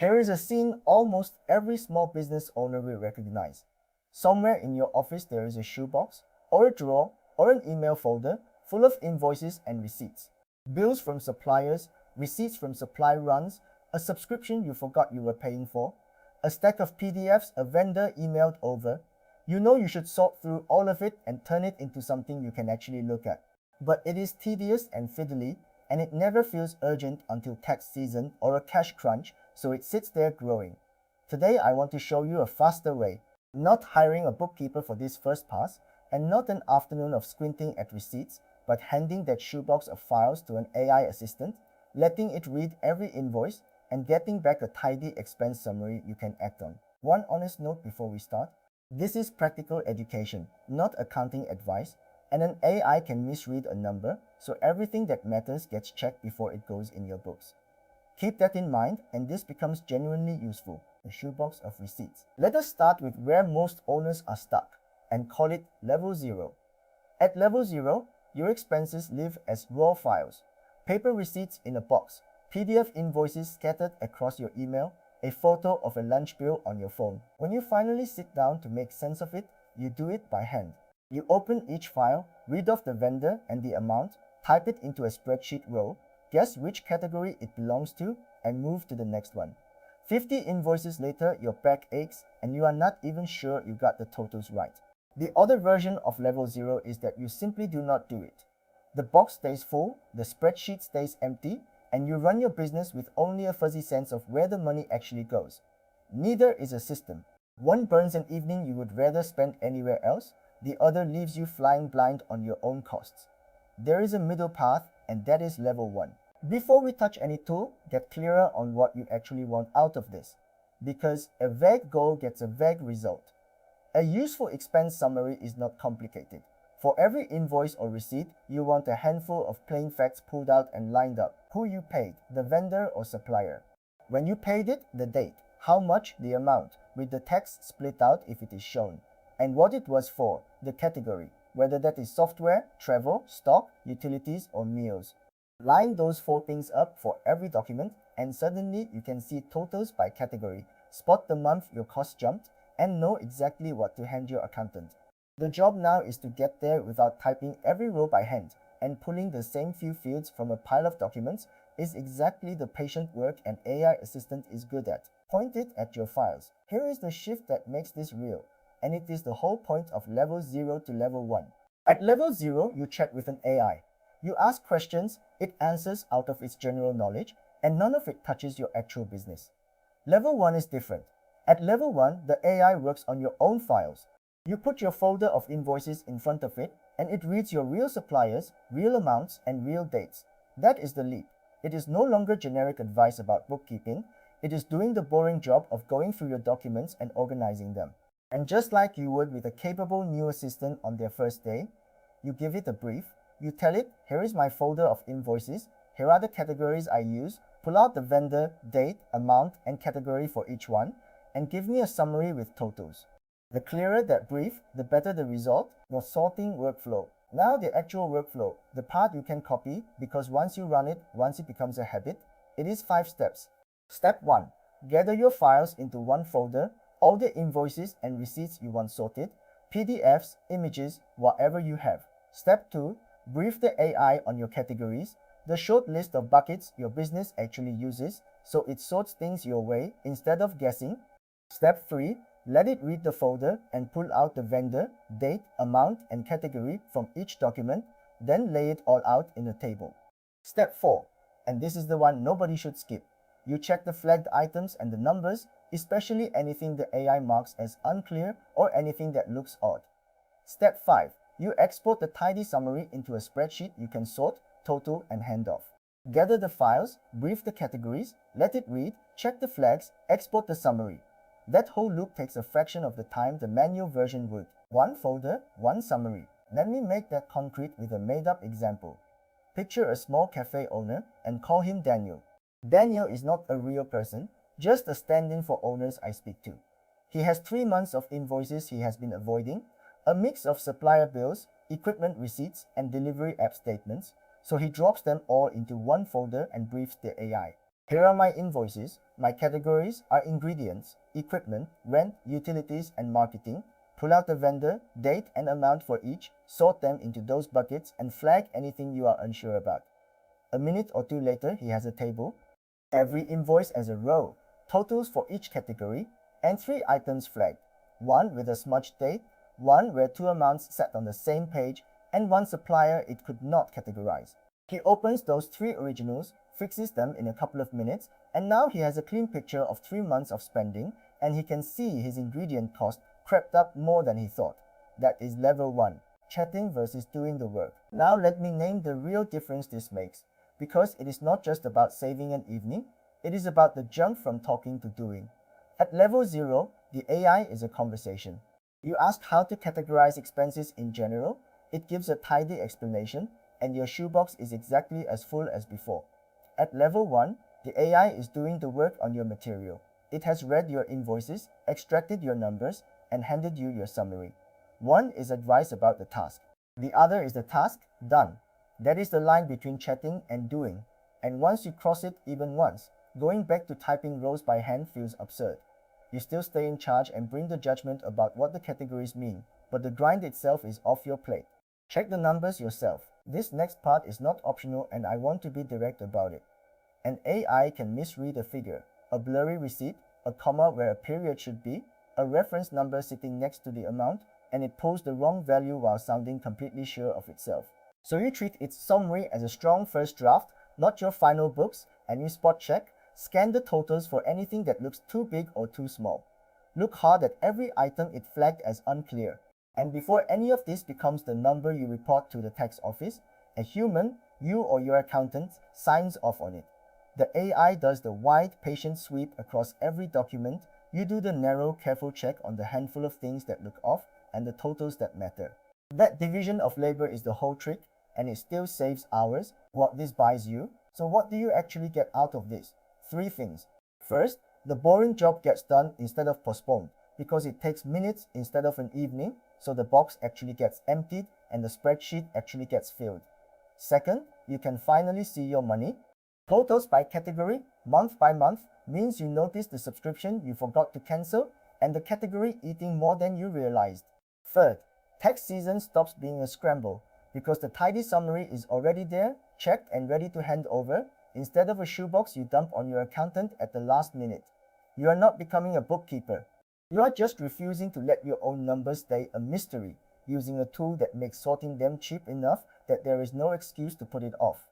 Here is a scene almost every small business owner will recognize. Somewhere in your office there is a shoebox, or a drawer, or an email folder full of invoices and receipts. Bills from suppliers, receipts from supply runs, a subscription you forgot you were paying for, a stack of PDFs a vendor emailed over. You know you should sort through all of it and turn it into something you can actually look at. But it is tedious and fiddly, and it never feels urgent until tax season or a cash crunch, so it sits there growing. Today I want to show you a faster way. Not hiring a bookkeeper for this first pass, and not an afternoon of squinting at receipts, but handing that shoebox of files to an AI assistant, letting it read every invoice, and getting back a tidy expense summary you can act on. One honest note before we start. This is practical education, not accounting advice, and an AI can misread a number, so everything that matters gets checked before it goes in your books. Keep that in mind, and this becomes genuinely useful, a shoebox of receipts. Let us start with where most owners are stuck, and call it level 0. At level 0, your expenses live as raw files, paper receipts in a box, PDF invoices scattered across your email, a photo of a lunch bill on your phone. When you finally sit down to make sense of it, you do it by hand. You open each file, read off the vendor and the amount, type it into a spreadsheet row, guess which category it belongs to, and move to the next one. 50 invoices later, your back aches and you are not even sure you got the totals right. The other version of level 0 is that you simply do not do it. The box stays full, the spreadsheet stays empty, and you run your business with only a fuzzy sense of where the money actually goes. Neither is a system. One burns an evening you would rather spend anywhere else, the other leaves you flying blind on your own costs. There is a middle path, and that is level 1. Before we touch any tool, get clearer on what you actually want out of this, because a vague goal gets a vague result. A useful expense summary is not complicated. For every invoice or receipt, you want a handful of plain facts pulled out and lined up. Who you paid, the vendor or supplier. When you paid it, the date. How much, the amount, with the text split out if it is shown. And what it was for, the category, whether that is software, travel, stock, utilities, or meals. Line those 4 things up for every document, and suddenly you can see totals by category, spot the month your cost jumped, and know exactly what to hand your accountant. The job now is to get there without typing every row by hand, and pulling the same few fields from a pile of documents is exactly the patient work an AI assistant is good at. Point it at your files. Here is the shift that makes this real, and it is the whole point of level 0 to level 1. At level 0, you chat with an AI. You ask questions, it answers out of its general knowledge, and none of it touches your actual business. Level 1 is different. At level 1, the AI works on your own files. You put your folder of invoices in front of it, and it reads your real suppliers, real amounts, and real dates. That is the leap. It is no longer generic advice about bookkeeping. It is doing the boring job of going through your documents and organizing them. And just like you would with a capable new assistant on their first day, you give it a brief. You tell it, here is my folder of invoices, here are the categories I use, pull out the vendor, date, amount, and category for each one, and give me a summary with totals. The clearer that brief, the better the result, your sorting workflow. Now the actual workflow, the part you can copy, because once you run it, once it becomes a habit, it is 5 steps. Step 1. Gather your files into one folder, all the invoices and receipts you want sorted, PDFs, images, whatever you have. Step 2. Brief the AI on your categories, the short list of buckets your business actually uses, so it sorts things your way instead of guessing. Step 3. Let it read the folder and pull out the vendor, date, amount, and category from each document, then lay it all out in a table. Step 4. And this is the one nobody should skip. You check the flagged items and the numbers, especially anything the AI marks as unclear or anything that looks odd. Step 5. You export the tidy summary into a spreadsheet you can sort, total, and hand off. Gather the files, brief the categories, let it read, check the flags, export the summary. That whole loop takes a fraction of the time the manual version would. One folder, one summary. Let me make that concrete with a made-up example. Picture a small cafe owner and call him Daniel. Daniel is not a real person, just a stand-in for owners I speak to. He has 3 months of invoices he has been avoiding, a mix of supplier bills, equipment receipts, and delivery app statements, so he drops them all into one folder and briefs the AI. Here are my invoices. My categories are ingredients, equipment, rent, utilities, and marketing. Pull out the vendor, date, and amount for each, sort them into those buckets, and flag anything you are unsure about. A minute or two later, he has a table. Every invoice as a row, totals for each category, and 3 items flagged. One with a smudged date, one where 2 amounts sat on the same page, and one supplier it could not categorize. He opens those 3 originals, fixes them in a couple of minutes, and now he has a clean picture of 3 months of spending, and he can see his ingredient cost crept up more than he thought. That is level 1, chatting versus doing the work. Now let me name the real difference this makes, because it is not just about saving an evening, it is about the jump from talking to doing. At level 0, the AI is a conversation. You ask how to categorize expenses in general, it gives a tidy explanation, and your shoebox is exactly as full as before. At level 1, the AI is doing the work on your material. It has read your invoices, extracted your numbers, and handed you your summary. One is advice about the task. The other is the task done. That is the line between chatting and doing. And once you cross it even once, going back to typing rows by hand feels absurd. You still stay in charge and bring the judgment about what the categories mean, but the grind itself is off your plate. Check the numbers yourself. This next part is not optional and I want to be direct about it. An AI can misread a figure, a blurry receipt, a comma where a period should be, a reference number sitting next to the amount, and it pulls the wrong value while sounding completely sure of itself. So you treat its summary as a strong first draft, not your final books, and you spot check, scan the totals for anything that looks too big or too small. Look hard at every item it flagged as unclear. And before any of this becomes the number you report to the tax office, a human, you or your accountant, signs off on it. The AI does the wide, patient sweep across every document. You do the narrow, careful check on the handful of things that look off and the totals that matter. That division of labor is the whole trick, and it still saves hours. What this buys you. So what do you actually get out of this? 3 things. First, the boring job gets done instead of postponed, because it takes minutes instead of an evening, so the box actually gets emptied and the spreadsheet actually gets filled. Second, you can finally see your money. Totals by category, month by month, means you notice the subscription you forgot to cancel and the category eating more than you realized. Third, tax season stops being a scramble because the tidy summary is already there, checked and ready to hand over, instead of a shoebox you dump on your accountant at the last minute. You are not becoming a bookkeeper. You are just refusing to let your own numbers stay a mystery, using a tool that makes sorting them cheap enough that there is no excuse to put it off.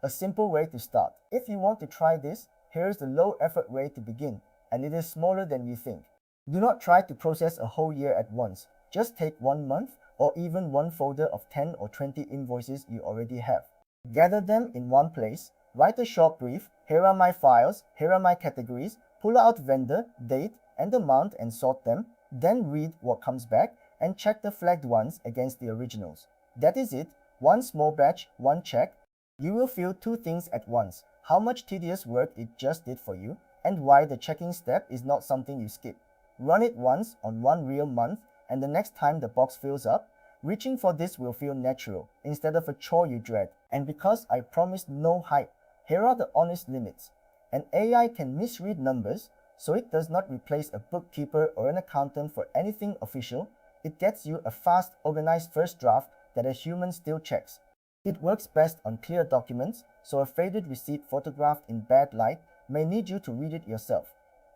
A simple way to start. If you want to try this, here's the low effort way to begin, and it is smaller than you think. Do not try to process a whole year at once. Just take 1 month or even one folder of 10 or 20 invoices you already have. Gather them in one place, write a short brief, here are my files, here are my categories, pull out vendor, date, and amount and sort them, then read what comes back and check the flagged ones against the originals. That is it, one small batch, one check. You will feel 2 things at once, how much tedious work it just did for you, and why the checking step is not something you skip. Run it once on one real month, and the next time the box fills up, reaching for this will feel natural, instead of a chore you dread. And because I promised no hype, here are the honest limits. An AI can misread numbers, so it does not replace a bookkeeper or an accountant for anything official. It gets you a fast, organized first draft that a human still checks. It works best on clear documents, so a faded receipt photographed in bad light may need you to read it yourself.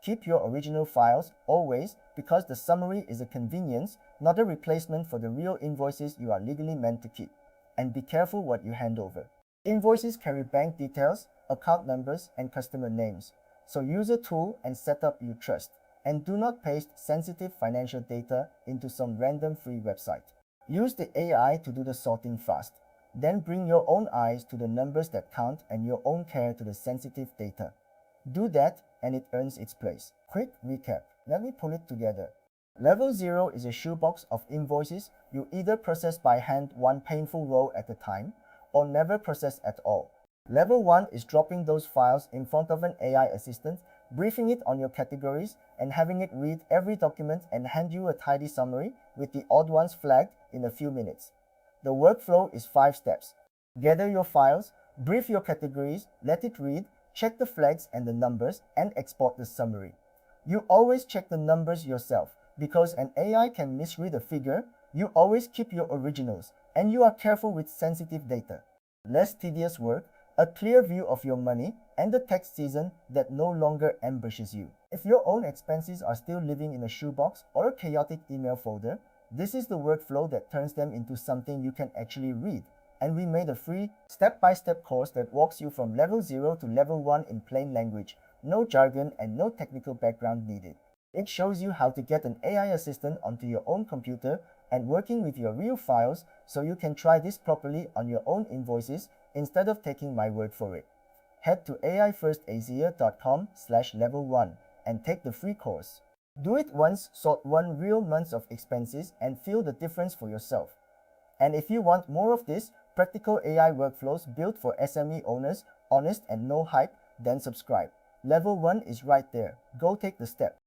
Keep your original files, always, because the summary is a convenience, not a replacement for the real invoices you are legally meant to keep. And be careful what you hand over. Invoices carry bank details, account numbers, and customer names, so use a tool and setup you trust. And do not paste sensitive financial data into some random free website. Use the AI to do the sorting fast. Then bring your own eyes to the numbers that count and your own care to the sensitive data. Do that and it earns its place. Quick recap. Let me pull it together. Level 0 is a shoebox of invoices you either process by hand one painful row at a time or never process at all. Level 1 is dropping those files in front of an AI assistant, briefing it on your categories, and having it read every document and hand you a tidy summary with the odd ones flagged in a few minutes. The workflow is 5 steps. Gather your files, brief your categories, let it read, check the flags and the numbers, and export the summary. You always check the numbers yourself, because an AI can misread a figure. You always keep your originals, and you are careful with sensitive data. Less tedious work, a clear view of your money, and a tax season that no longer ambushes you. If your own expenses are still living in a shoebox or a chaotic email folder, this is the workflow that turns them into something you can actually read. And we made a free, step-by-step course that walks you from level 0 to level 1 in plain language, no jargon and no technical background needed. It shows you how to get an AI assistant onto your own computer and working with your real files so you can try this properly on your own invoices instead of taking my word for it. Head to aifirstasia.com/level1 and take the free course. Do it once, sort 1 real month of expenses, and feel the difference for yourself. And if you want more of this, practical AI workflows built for SME owners, honest and no hype, then subscribe. Level 1 is right there. Go take the step.